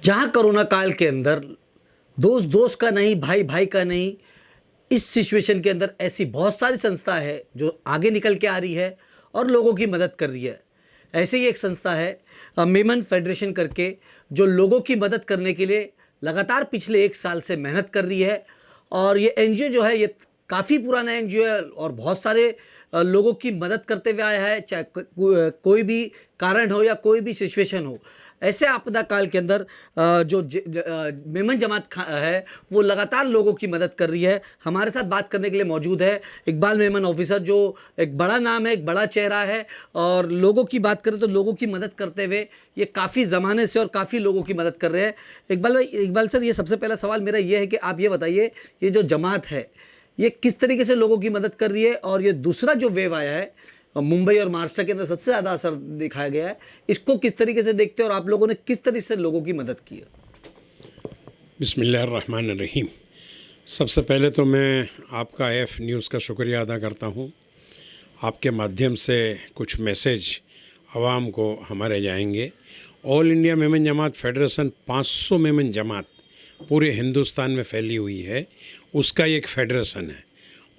जहाँ कोरोना काल के अंदर दोस्त दोस्त का नहीं, भाई भाई का नहीं, इस सिचुएशन के अंदर ऐसी बहुत सारी संस्था है जो आगे निकल के आ रही है और लोगों की मदद कर रही है। ऐसे ही एक संस्था है मेमन फेडरेशन करके, जो लोगों की मदद करने के लिए लगातार पिछले 1 साल से मेहनत कर रही है। और ये एनजीओ जो है, ये काफ़ी पुराना एनजीओ है और बहुत सारे लोगों की मदद करते हुए आया है, चाहे कोई भी कारण हो या कोई भी सिचुएशन हो। ऐसे आपदा काल के अंदर मेमन जमात है, वो लगातार लोगों की मदद कर रही है। हमारे साथ बात करने के लिए मौजूद है इकबाल मेमन ऑफिसर, जो एक बड़ा नाम है, एक बड़ा चेहरा है। और लोगों की बात करें तो लोगों की मदद करते हुए ये काफ़ी ज़माने से और काफ़ी लोगों की मदद कर रहे हैं। इकबाल सर, ये सबसे पहला सवाल मेरा ये है कि आप ये बताइए, ये जो जमात है ये किस तरीके से लोगों की मदद कर रही है, और ये दूसरा जो वेव आया है मुंबई और महाराष्ट्र के अंदर सबसे ज़्यादा असर दिखाया गया है, इसको किस तरीके से देखते हैं और आप लोगों ने किस तरीके से लोगों की मदद की है? बिस्मिल्लाहिर्रहमानिर्रहीम। सबसे पहले तो मैं आपका एफ न्यूज़ का शुक्रिया अदा करता हूँ। आपके माध्यम से कुछ मैसेज आवाम को हमारे जाएंगे। ऑल इंडिया मेमन जमात फेडरेशन 500 मेमन जमात पूरे हिंदुस्तान में फैली हुई है, उसका एक फेडरेशन है,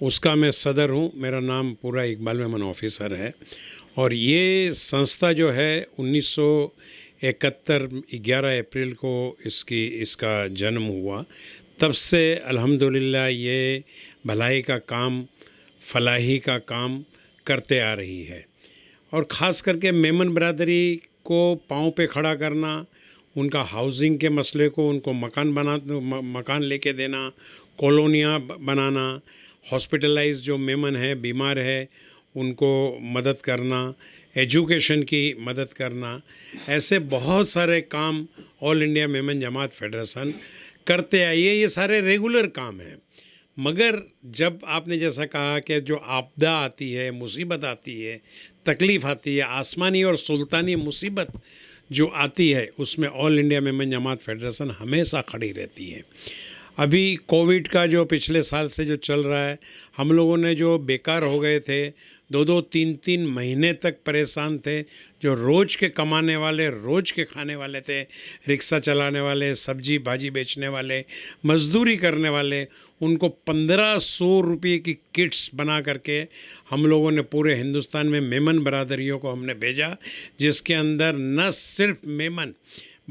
उसका मैं सदर हूँ। मेरा नाम पूरा इकबाल मेमन ऑफिसर है। और ये संस्था जो है 1971 11 अप्रैल को इसका जन्म हुआ। तब से अल्हम्दुलिल्लाह ये भलाई का काम, फलाही का काम करते आ रही है। और ख़ास करके मेमन बरादरी को पाँव पे खड़ा करना, उनका हाउसिंग के मसले को, उनको मकान लेके देना, कॉलोनियाँ बनाना, हॉस्पिटलाइज जो मेमन है, बीमार है, उनको मदद करना, एजुकेशन की मदद करना, ऐसे बहुत सारे काम ऑल इंडिया मेमन जमात फेडरेशन करते आई है। ये सारे रेगुलर काम हैं। मगर जब आपने जैसा कहा कि जो आपदा आती है, मुसीबत आती है, तकलीफ़ आती है, आसमानी और सुल्तानी मुसीबत जो आती है, उसमें ऑल इंडिया मेमन जमात फेडरेशन हमेशा खड़ी रहती है। अभी कोविड का जो पिछले साल से जो चल रहा है, हम लोगों ने जो बेकार हो गए थे, 2-2, 3-3 महीने तक परेशान थे, जो रोज़ के कमाने वाले, रोज़ के खाने वाले थे, रिक्शा चलाने वाले, सब्जी भाजी बेचने वाले, मज़दूरी करने वाले, उनको 1500 रुपये की किट्स बना करके हम लोगों ने पूरे हिंदुस्तान में मेमन बरादरियों को हमने भेजा, जिसके अंदर न सिर्फ मेमन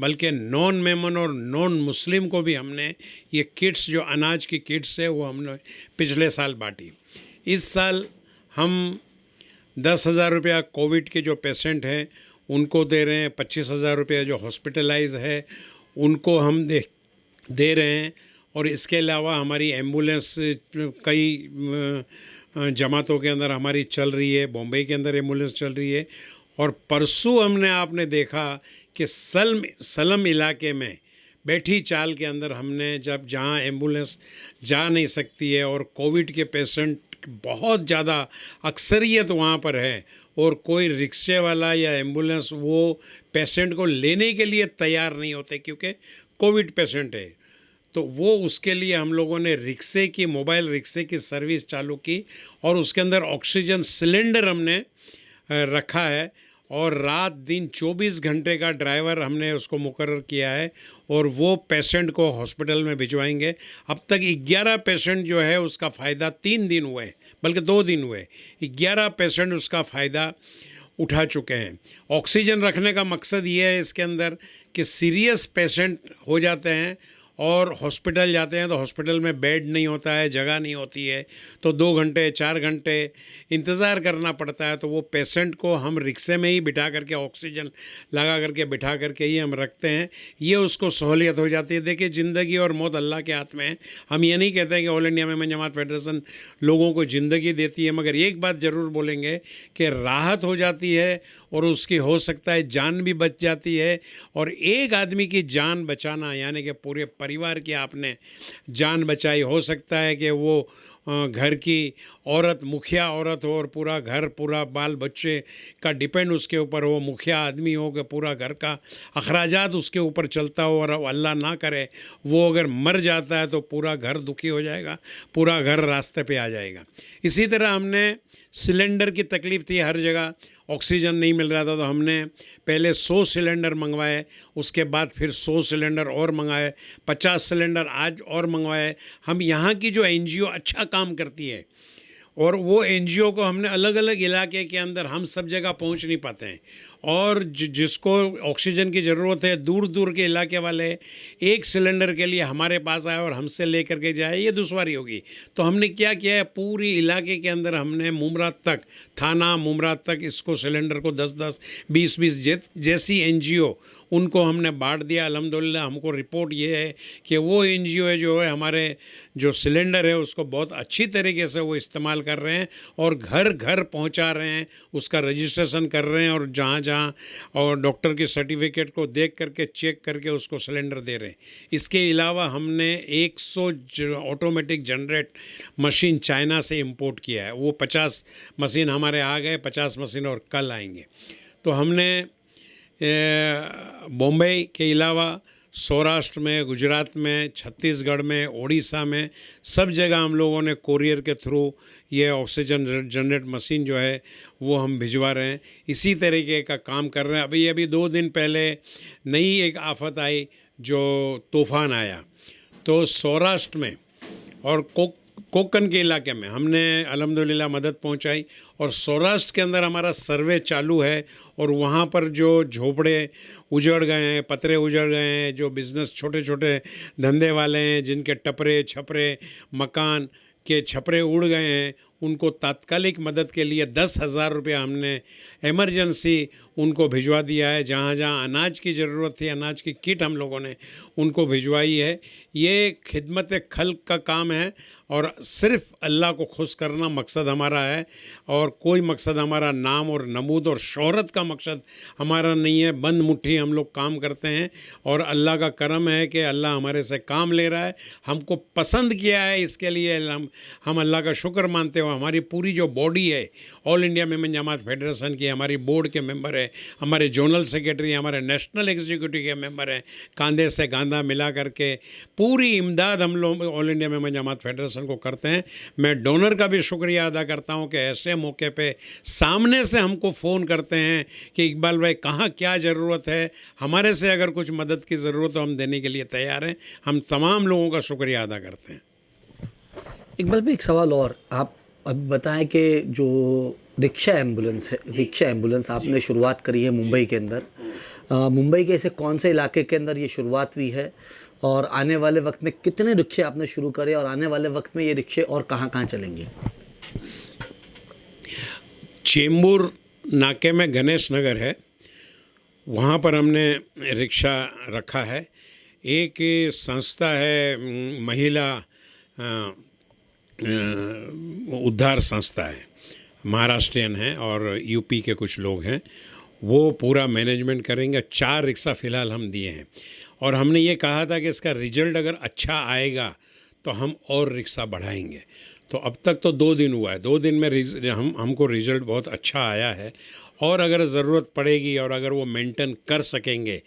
बल्कि नॉन मेमन और नॉन मुस्लिम को भी हमने ये किट्स, जो अनाज की किट्स है, वो हमने पिछले साल बांटी। इस साल हम 10,000 रुपया कोविड के जो पेशेंट हैं उनको दे रहे हैं, 25,000 रुपया जो हॉस्पिटलाइज है उनको हम दे रहे हैं। और इसके अलावा हमारी एम्बुलेंस कई जमातों के अंदर हमारी चल रही है, बॉम्बे के अंदर एम्बुलेंस चल रही है। और परसों आपने देखा कि सलम इलाके में बैठी चाल के अंदर हमने जहाँ एम्बुलेंस जा नहीं सकती है और कोविड के पेशेंट बहुत ज़्यादा अक्सरियत वहाँ पर है, और कोई रिक्शे वाला या एम्बुलेंस वो पेशेंट को लेने के लिए तैयार नहीं होते क्योंकि कोविड पेशेंट है, तो वो उसके लिए हम लोगों ने मोबाइल रिक्शे की सर्विस चालू की। और उसके अंदर ऑक्सीजन सिलेंडर हमने रखा है, और रात दिन 24 घंटे का ड्राइवर हमने उसको मुकर्रर किया है, और वो पेशेंट को हॉस्पिटल में भिजवाएंगे। अब तक 11 पेशेंट जो है उसका फ़ायदा 3 दिन हुए, बल्कि 2 दिन हुए, 11 पेशेंट उसका फ़ायदा उठा चुके हैं। ऑक्सीजन रखने का मकसद ये है इसके अंदर कि सीरियस पेशेंट हो जाते हैं और हॉस्पिटल जाते हैं तो हॉस्पिटल में बेड नहीं होता है, जगह नहीं होती है, तो 2 घंटे 4 घंटे इंतज़ार करना पड़ता है। तो वो पेशेंट को हम रिक्शे में ही बिठा करके, ऑक्सीजन लगा करके बिठा करके ही हम रखते हैं, ये उसको सहूलियत हो जाती है। देखिए, ज़िंदगी और मौत अल्लाह के हाथ में है। हम ये नहीं कहते हैं कि ऑल इंडिया मेमन जमात फेडरेशन लोगों को ज़िंदगी देती है, मगर एक बात ज़रूर बोलेंगे कि राहत हो जाती है और उसकी हो सकता है जान भी बच जाती है। और एक आदमी की जान बचाना यानी कि पूरे परिवार की आपने जान बचाई। हो सकता है कि वो घर की औरत, मुखिया औरत हो, और पूरा घर, पूरा बाल बच्चे का डिपेंड उसके ऊपर हो, मुखिया आदमी हो कि पूरा घर का अखराजात उसके ऊपर चलता हो, और अल्लाह ना करे वो अगर मर जाता है तो पूरा घर दुखी हो जाएगा, पूरा घर रास्ते पे आ जाएगा। इसी तरह हमने सिलेंडर की तकलीफ़ थी हर जगह, ऑक्सीजन नहीं मिल रहा था, तो हमने पहले 100 सिलेंडर मंगवाए, उसके बाद फिर 100 सिलेंडर और मंगाए, 50 सिलेंडर आज और मंगवाए। हम यहाँ की जो एनजीओ अच्छा काम करती है, और वो एनजीओ को हमने अलग अलग इलाके के अंदर, हम सब जगह पहुंच नहीं पाते हैं, और जिसको ऑक्सीजन की ज़रूरत है, दूर दूर के इलाके वाले एक सिलेंडर के लिए हमारे पास आए और हमसे ले करके जाए, ये दुश्वारी होगी। तो हमने क्या किया है, पूरी इलाके के अंदर हमने मुमरात तक, थाना मुमरात तक इसको सिलेंडर को 10-10, 20-20 जैसी एनजीओ उनको हमने बांट दिया। अल्हम्दुलिल्लाह हमको रिपोर्ट ये है कि वो एनजीओ जो है हमारे जो सिलेंडर है उसको बहुत अच्छी तरीके से वो इस्तेमाल कर रहे हैं और घर घर पहुंचा रहे हैं, उसका रजिस्ट्रेशन कर रहे हैं, और जहाँ जहाँ और डॉक्टर की सर्टिफिकेट को देख करके चेक करके उसको सिलेंडर दे रहे हैं। इसके अलावा हमने 100 ऑटोमेटिक जनरेट मशीन चाइना से इंपोर्ट किया है, वो 50 मशीन हमारे आ गए, 50 मशीन और कल आएंगे। तो हमने बॉम्बे के अलावा सौराष्ट्र में, गुजरात में, छत्तीसगढ़ में, उड़ीसा में, सब जगह हम लोगों ने कोरियर के थ्रू ये ऑक्सीजन जनरेट मशीन जो है वो हम भिजवा रहे हैं। इसी तरीके का काम कर रहे हैं। अभी 2 दिन पहले नई एक आफत आई, जो तूफ़ान आया, तो सौराष्ट्र में और कोकन के इलाके में हमने अल्हम्दुलिल्लाह मदद पहुंचाई, और सौराष्ट्र के अंदर हमारा सर्वे चालू है, और वहाँ पर जो झोपड़े उजड़ गए हैं, पतरे उजड़ गए हैं, जो बिज़नेस छोटे छोटे धंधे वाले हैं, जिनके टपरे छपरे मकान के छपरे उड़ गए हैं, उनको तात्कालिक मदद के लिए 10,000 रुपया हमने इमरजेंसी उनको भिजवा दिया है। जहाँ जहाँ अनाज की ज़रूरत थी, अनाज की किट हम लोगों ने उनको भिजवाई है। ये खिदमत खल्क का काम है, और सिर्फ़ अल्लाह को खुश करना मकसद हमारा है, और कोई मकसद हमारा नाम और नमूद और शोहरत का मकसद हमारा नहीं है। बंद मुट्ठी हम लोग काम करते हैं, और अल्लाह का करम है कि अल्लाह हमारे से काम ले रहा है, हमको पसंद किया है, इसके लिए हम अल्लाह का शुक्र मानते हो। हमारी पूरी जो बॉडी है, ऑल इंडिया मेमन जमात फेडरेशन की, हमारी बोर्ड के मेंबर है, हमारे जोनल सेक्रेटरी, हमारे नेशनल एग्जीक्यूटिव के मेंबर हैं, कंधे से कंधा मिला करके पूरी इमदाद हम लोग ऑल इंडिया मेमन जमात फेडरेशन को करते हैं। मैं डोनर का भी शुक्रिया अदा करता हूं कि ऐसे मौके पे सामने से हमको फ़ोन करते हैं कि इकबाल भाई कहाँ क्या ज़रूरत है, हमारे से अगर कुछ मदद की ज़रूरत हो हम देने के लिए तैयार हैं। हम तमाम लोगों का शुक्रिया अदा करते हैं। इकबाल भाई, एक सवाल और, आप अभी बताएं कि जो रिक्शा एम्बुलेंस आपने शुरुआत करी है मुंबई के अंदर, मुंबई के ऐसे कौन से इलाके के अंदर ये शुरुआत हुई है, और आने वाले वक्त में कितने रिक्शे आपने शुरू करे, और आने वाले वक्त में ये रिक्शे और कहाँ कहाँ चलेंगे? चेंबूर नाके में गणेश नगर है, वहाँ पर हमने रिक्शा रखा है। एक संस्था है, महिला उद्धार संस्था है, महाराष्ट्रियन है और यूपी के कुछ लोग हैं, वो पूरा मैनेजमेंट करेंगे। 4 रिक्शा फ़िलहाल हम दिए हैं, और हमने ये कहा था कि इसका रिज़ल्ट अगर अच्छा आएगा तो हम और रिक्शा बढ़ाएंगे। तो अब तक तो 2 दिन हुआ है, 2 दिन में हमको रिज़ल्ट बहुत अच्छा आया है, और अगर ज़रूरत पड़ेगी और अगर वो मेंटेन कर सकेंगे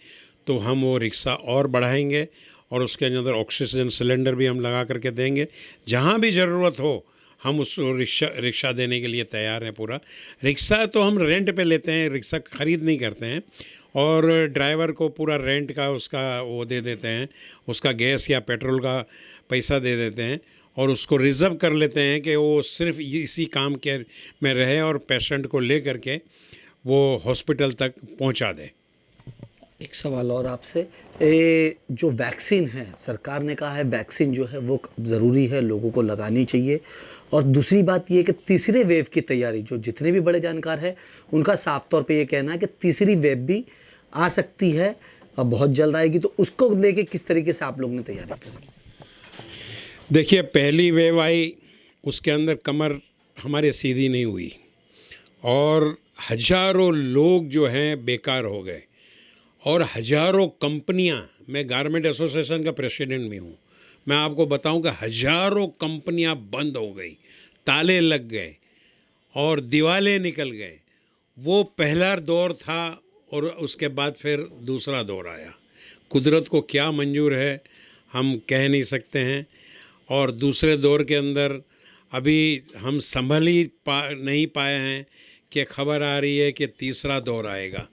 तो हम वो रिक्शा और बढ़ाएंगे, और उसके अंदर ऑक्सीजन सिलेंडर भी हम लगा करके देंगे। जहाँ भी ज़रूरत हो हम उस रिक्शा देने के लिए तैयार हैं। पूरा रिक्शा तो हम रेंट पे लेते हैं, रिक्शा ख़रीद नहीं करते हैं, और ड्राइवर को पूरा रेंट का उसका वो दे देते हैं, उसका गैस या पेट्रोल का पैसा दे देते हैं, और उसको रिज़र्व कर लेते हैं कि वो सिर्फ इसी काम के में रहे और पेशेंट को ले करके वो हॉस्पिटल तक पहुंचा दे। एक सवाल और आपसे, जो वैक्सीन है, सरकार ने कहा है वैक्सीन जो है वो ज़रूरी है, लोगों को लगानी चाहिए, और दूसरी बात ये कि तीसरे वेव की तैयारी, जो जितने भी बड़े जानकार हैं उनका साफ तौर पे ये कहना है कि तीसरी वेव भी आ सकती है और बहुत जल्द आएगी, तो उसको लेके किस तरीके से आप लोग ने तैयारी करी? देखिए, पहली वेव आई, उसके अंदर कमर हमारे सीधी नहीं हुई, और हजारों लोग जो हैं बेकार हो गए, और हजारों कंपनियां, मैं गारमेंट एसोसिएशन का प्रेसिडेंट भी हूँ, मैं आपको बताऊं कि हजारों कंपनियां बंद हो गई, ताले लग गए और दिवाले निकल गए। वो पहला दौर था, और उसके बाद फिर दूसरा दौर आया। कुदरत को क्या मंजूर है हम कह नहीं सकते हैं, और दूसरे दौर के अंदर अभी हम संभल ही नहीं पाए हैं कि खबर आ रही है कि तीसरा दौर आएगा।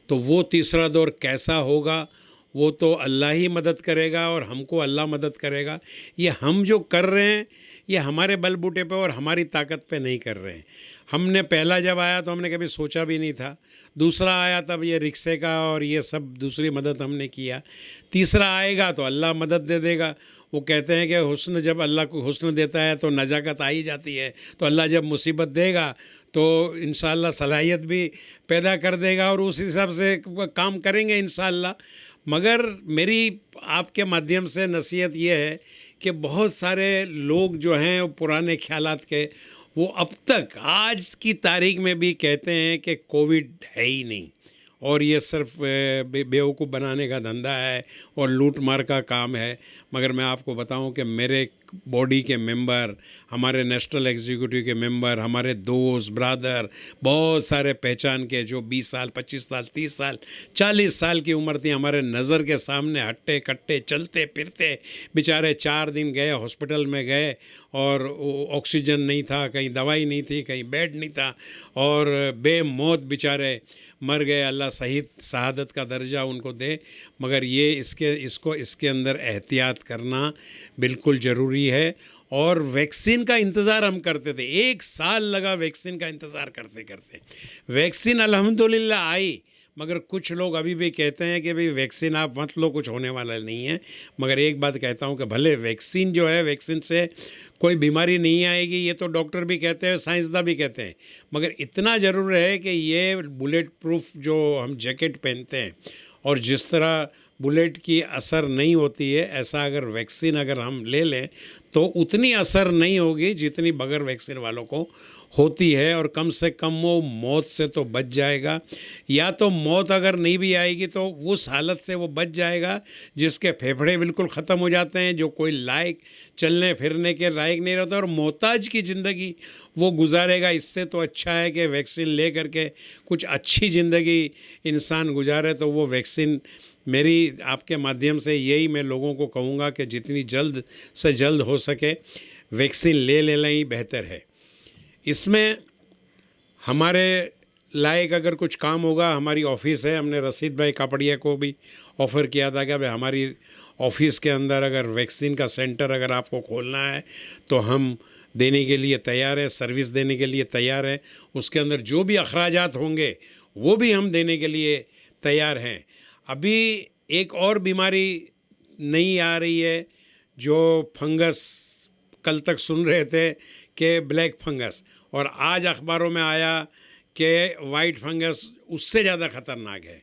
तो वो तीसरा दौर कैसा होगा वो तो अल्लाह ही मदद करेगा और हमको अल्लाह मदद करेगा। ये हम जो कर रहे हैं ये हमारे बलबूते पे और हमारी ताकत पे नहीं कर रहे हैं। हमने पहला जब आया तो हमने कभी सोचा भी नहीं था, दूसरा आया तब ये रिक्शे का और ये सब दूसरी मदद हमने किया, तीसरा आएगा तो अल्लाह मदद दे देगा। वो कहते हैं कि हुस्न जब अल्लाह को हुस्न देता है तो नजाकत आ ही जाती है, तो अल्लाह जब मुसीबत देगा तो इंशाअल्लाह सलाहियत भी पैदा कर देगा और उस हिसाब से काम करेंगे इंशाअल्लाह। मगर मेरी आपके माध्यम से नसीहत ये है कि बहुत सारे लोग जो हैं वो पुराने ख्यालात के, वो अब तक आज की तारीख में भी कहते हैं कि कोविड है ही नहीं और ये सिर्फ बेवकूफ़ बनाने का धंधा है और लूट मार का काम है। मगर मैं आपको बताऊं कि मेरे बॉडी के मेंबर, हमारे नेशनल एग्जीक्यूटिव के मेंबर, हमारे दोस्त ब्रदर, बहुत सारे पहचान के जो 20 साल 25 साल 30 साल 40 साल की उम्र थी, हमारे नज़र के सामने हट्टे कट्टे चलते फिरते बेचारे 4 दिन गए हॉस्पिटल में गए और ऑक्सीजन नहीं था, कहीं दवाई नहीं थी, कहीं बेड नहीं था और बेमौत बेचारे मर गए। अल्लाह सही शहादत का दर्जा उनको दे। मगर ये इसके अंदर एहतियात करना बिल्कुल ज़रूरी है। और वैक्सीन का इंतज़ार हम करते थे, 1 साल लगा वैक्सीन का इंतज़ार करते करते। वैक्सीन अल्हम्दुलिल्लाह आई, मगर कुछ लोग अभी भी कहते हैं कि भाई वैक्सीन आप मत लो, कुछ होने वाला नहीं है। मगर एक बात कहता हूं कि भले वैक्सीन जो है, वैक्सीन से कोई बीमारी नहीं आएगी, ये तो डॉक्टर भी कहते हैं, साइंसदान भी कहते हैं, मगर इतना ज़रूर है कि ये बुलेट प्रूफ जो हम जैकेट पहनते हैं और जिस तरह बुलेट की असर नहीं होती है, ऐसा अगर वैक्सीन अगर हम ले लें तो उतनी असर नहीं होगी जितनी बगैर वैक्सीन वालों को होती है। और कम से कम वो मौत से तो बच जाएगा, या तो मौत अगर नहीं भी आएगी तो उस हालत से वो बच जाएगा जिसके फेफड़े बिल्कुल ख़त्म हो जाते हैं, जो कोई लायक चलने फिरने के लायक नहीं रहता और मोहताज की ज़िंदगी वो गुजारेगा। इससे तो अच्छा है कि वैक्सीन ले करके कुछ अच्छी ज़िंदगी इंसान गुजारे। तो वो वैक्सीन मेरी आपके माध्यम से यही मैं लोगों को कहूँगा कि जितनी जल्द से जल्द हो सके वैक्सीन ले लेना ही बेहतर है। इसमें हमारे लायक अगर कुछ काम होगा, हमारी ऑफ़िस है, हमने रशीद भाई कापड़िया को भी ऑफ़र किया था कि भाई हमारी ऑफ़िस के अंदर अगर वैक्सीन का सेंटर अगर आपको खोलना है तो हम देने के लिए तैयार हैं, सर्विस देने के लिए तैयार हैं। उसके अंदर जो भी अखराजात होंगे वो भी हम देने के लिए तैयार हैं। अभी एक और बीमारी नहीं आ रही है जो फंगस, कल तक सुन रहे थे कि ब्लैक फंगस, और आज अखबारों में आया कि वाइट फंगस उससे ज़्यादा ख़तरनाक है।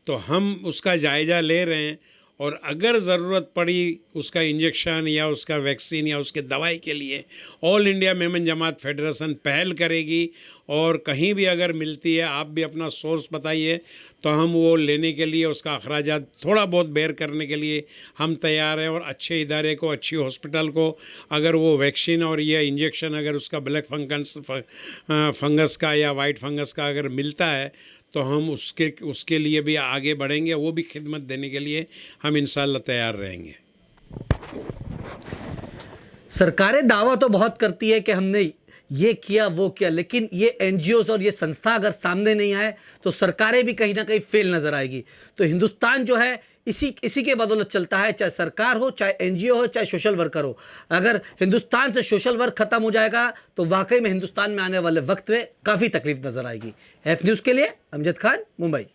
तो हम उसका जायज़ा ले रहे हैं और अगर ज़रूरत पड़ी उसका इंजेक्शन या उसका वैक्सीन या उसके दवाई के लिए ऑल इंडिया मेमन जमात फेडरेशन पहल करेगी। और कहीं भी अगर मिलती है, आप भी अपना सोर्स बताइए तो हम वो लेने के लिए, उसका अखराजात थोड़ा बहुत बेयर करने के लिए हम तैयार हैं। और अच्छे इदारे को, अच्छी हॉस्पिटल को अगर वो वैक्सीन और ये इंजेक्शन अगर उसका ब्लैक फंगस का या वाइट फंगस का अगर मिलता है तो हम उसके लिए भी आगे बढ़ेंगे, वो भी खिदमत देने के लिए हम इंशाअल्लाह तैयार रहेंगे। सरकारें दावा तो बहुत करती है कि हमने ये किया वो किया, लेकिन ये एनजीओज और ये संस्था अगर सामने नहीं आए तो सरकारें भी कहीं ना कहीं फेल नजर आएगी। तो हिंदुस्तान जो है इसी के बदौलत चलता है, चाहे सरकार हो, चाहे एनजीओ हो, चाहे सोशल वर्कर हो। अगर हिंदुस्तान से सोशल वर्क खत्म हो जाएगा तो वाकई में हिंदुस्तान में आने वाले वक्त में काफ़ी तकलीफ नजर आएगी। एफ न्यूज़ के लिए अमजद खान, मुंबई।